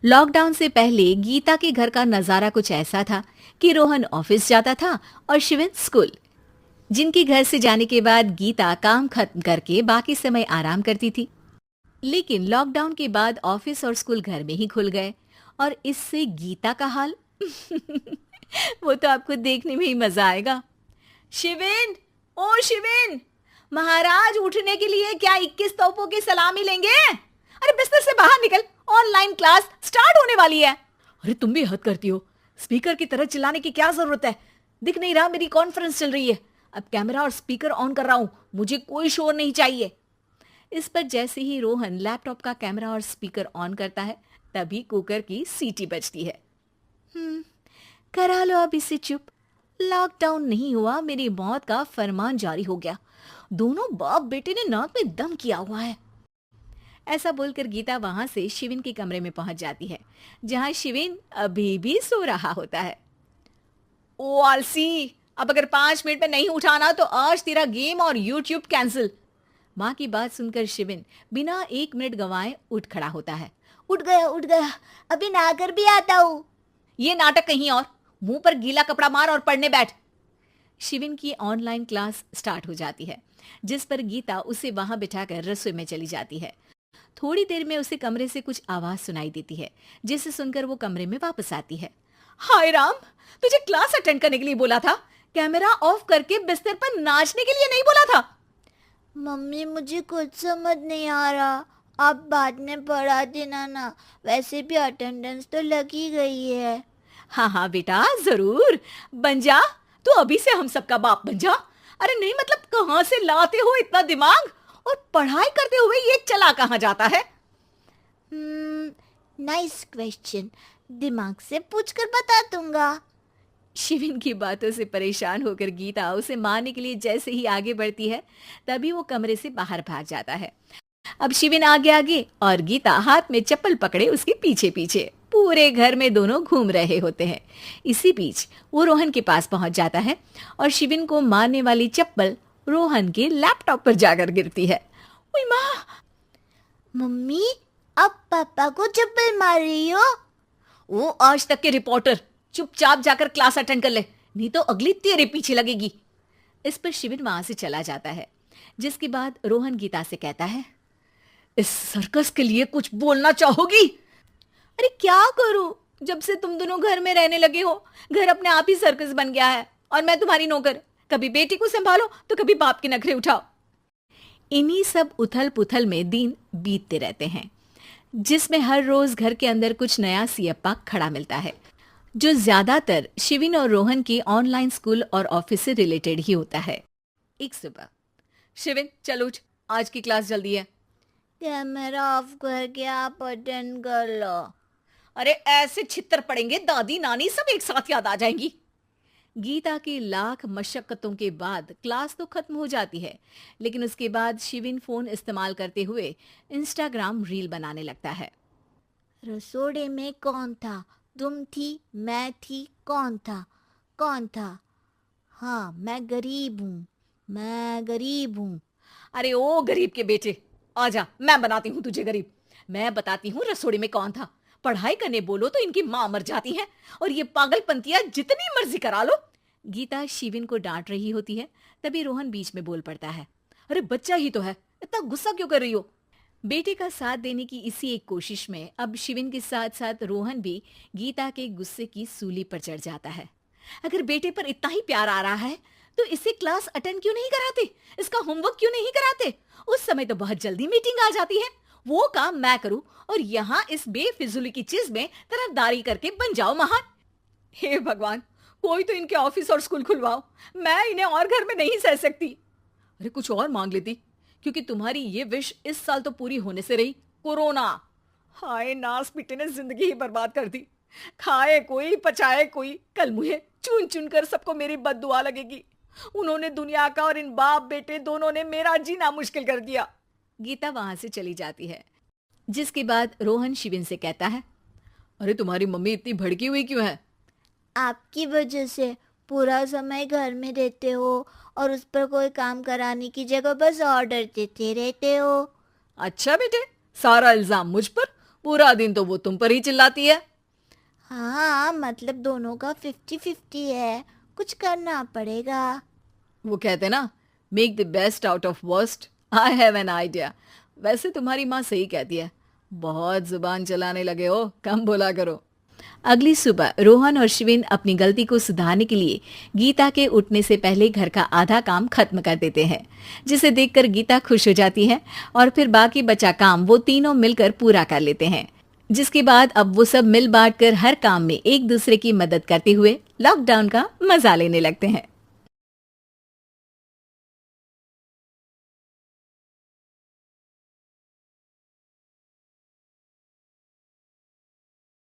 Lockdown से पहले गीता के घर का नजारा कुछ ऐसा था कि रोहन ऑफिस जाता था और शिविन स्कूल। जिनके घर से जाने के बाद गीता काम खत्म करके बाकी समय आराम करती थी। लेकिन लॉकडाउन के बाद ऑफिस और स्कूल घर में ही खुल गए और इससे गीता का हाल वो तो आपको देखने में ही मजा आएगा। शिविन, ओ शिविन, महाराज उठने के लिए क्या 21 तोपों की सलामी लेंगे? अरे बिस्तर से बाहर निकल, ऑनलाइन क्लास स्टार्ट होने वाली है। अरे तुम भी हद करती हो, स्पीकर की तरह चिल्लाने की क्या जरूरत है? दिख नहीं रहा मेरी कॉन्फ्रेंस चल रही है। अब कैमरा और स्पीकर ऑन कर रहा हूं, मुझे कोई शोर नहीं चाहिए। इस पर जैसे ही रोहन लैपटॉप का कैमरा और स्पीकर ऑन करता है तभी कुकर की सीटी बजती है। करा लो अब इसे चुप। लॉकडाउन नहीं हुआ, मेरी मौत का फरमान जारी हो गया। दोनों बाप बेटे ने नाक में दम किया हुआ है। ऐसा बोलकर गीता वहां से शिविन के कमरे में पहुंच जाती है, जहां शिविन अभी भी सो रहा होता है। ओ आलसी, अब अगर 5 मिनट में नहीं उठाना तो आज तेरा गेम और यूट्यूब कैंसिल। माँ की बात सुनकर शिविन बिना 1 मिनट गंवाए उठ खड़ा होता है। उठ गया, अभी नहाकर भी आता हूँ। ये नाटक कहीं और, मुंह पर गीला कपड़ा मार और पढ़ने बैठ। शिविन की ऑनलाइन क्लास स्टार्ट हो जाती है, जिस पर गीता उसे वहां बिठाकर रसोई में चली जाती है। थोड़ी देर में उसे कमरे से कुछ आवाज सुनाई देती है, जिसे सुनकर वो कमरे में वापस आती है। हाय राम, तुझे क्लास अटेंड करने के लिए बोला था, कैमरा ऑफ करके बिस्तर पर नाचने के लिए नहीं बोला था। मम्मी मुझे कुछ समझ नहीं आ रहा, आप बाद में पढ़ा देना ना। वैसे भी अटेंडेंस तो लगी गई है। हाँ हाँ बेटा, जरूर बन जा। तू अभी से हम सबका बाप बन जा। अरे नहीं मतलब कहाँ से लाते हो इतना दिमाग, और पढ़ाई करते हुए ये चला कहाँ जाता है? नाइस क्वेश्चन, दिमाग से पूछकर बता दूंगा। शिविन की बातों से परेशान होकर गीता उसे मारने के लिए जैसे ही आगे बढ़ती है तभी वो कमरे से बाहर भाग जाता है। अब शिविन आगे आगे और गीता हाथ में चप्पल पकड़े उसके पीछे पीछे पूरे घर में दोनों घूम रहे होते हैं। इसी बीच वो रोहन के पास पहुंच जाता है और शिविन को मारने वाली चप्पल रोहन के लैपटॉप पर जाकर गिरती है। ओए माँ! मम्मी, अब पापा को चप्पल मार रही हो? वो आज तक के रिपोर्टर, चुपचाप जाकर क्लास अटेंड कर ले, नहीं तो अगली तेरे पीछे लगेगी। इस पर शिविन वहां से चला जाता है, जिसके बाद रोहन गीता से कहता है, इस सर्कस के लिए कुछ बोलना चाहोगी? अरे क्या करूं, जब से तुम दोनों घर में रहने लगे हो, घर अपने आप ही सर्कस बन गया है और मैं तुम्हारी नौकर। कभी बेटी को संभालो तो कभी बाप के नखरे उठाओ। इन्हीं सब उथल पुथल में दिन बीतते रहते हैं, जिसमें हर रोज घर के अंदर कुछ नया सियप्पा खड़ा मिलता है, जो ज्यादातर शिविन और रोहन की ऑनलाइन स्कूल और ऑफिस से रिलेटेड ही होता है। एक सुबह, शिविन चल उठ, आज की क्लास जल्दी है। कैमरा ऑफ करके आप अटेंड कर लो। अरे ऐसे छित्तर पड़ेंगे, दादी नानी सब एक साथ याद आ जाएंगी। गीता की लाख मशक्कतों के बाद क्लास तो खत्म हो जाती है, लेकिन उसके बाद शिविन फोन इस्तेमाल करते हुए इंस्टाग्राम रील बनाने लगता है। रसोड़े में कौन था? तुम थी, मैं थी, कौन था? कौन था? हाँ, मैं गरीब हूँ। अरे ओ गरीब के बेटे, आजा, मैं बनाती हूँ तुझे गरीब। मैं बताती हूँ रसोड़ी में कौन था। पढ़ाई करने बोलो तो इनकी माँ मर जाती है, और ये पागलपंतियां जितनी मर्जी करा लो। गीता शिविन को डांट रही होती है, तभी रोहन बीच में बोल पड़ता है। अरे बच्चा ही तो है, इतना गुस्सा क्यों कर रही हो? बेटे का साथ देने की इसी एक कोशिश में अब शिविन के साथ साथ रोहन भी गीता के गुस्से की सूली पर चढ़ जाता है। अगर बेटे पर इतना ही प्यार आ रहा है तो इसे क्लास अटेंड क्यों नहीं कराते, इसका होमवर्क क्यों नहीं कराते? उस समय तो बहुत जल्दी मीटिंग आ जाती है, वो काम मैं करूं और यहाँ इस बेफिजुली की चीज में तरफदारी करके बन जाओ महान। हे भगवान, कोई तो इनके ऑफिस और स्कूल खुलवाओ, मैं इन्हें और घर में नहीं सह सकती। अरे कुछ और मांग लेती, क्योंकि तुम्हारी ये विश इस साल तो पूरी होने से रही, कोरोना। हाय नास बेटे ने जिंदगी ही बर्बाद कर दी। खाए कोई पचाए कोई, कल मुझे चुन चुन कर सबको मेरी बद्दुआ लगेगी। उन्होंने दुनिया का और इन बाप बेटे दोनों ने मेरा जीना मुश्किल कर दिया। गीता वहां से चली जाती है, जिसके बाद रोहन शिविन से कहता है, अरे तुम्हारी मम्मी इतनी भड़की हुई क्यों है? आपकी वजह से पूरा समय घर में रहते हो और उस पर कोई काम कराने की जगह बस ऑर्डर देते रहते हो। अच्छा बेटे, सारा इल्जाम मुझ पर? पूरा दिन तो वो तुम पर ही चिल्लाती है। हाँ, मतलब दोनों का 50-50 है, कुछ करना पड़ेगा। वो कहते ना, make the best out of worst. I have an idea. वैसे तुम्हारी माँ सही कहती है, बहुत जुबान चलाने लगे हो, कम बोला करो। अगली सुबह रोहन और शिविन अपनी गलती को सुधारने के लिए गीता के उठने से पहले घर का आधा काम खत्म कर देते हैं, जिसे देखकर गीता खुश हो जाती है और फिर बाकी बचा काम वो तीनों मिलकर पूरा कर लेते हैं। जिसके बाद अब वो सब मिल बांट कर हर काम में एक दूसरे की मदद करते हुए लॉकडाउन का मजा लेने लगते हैं।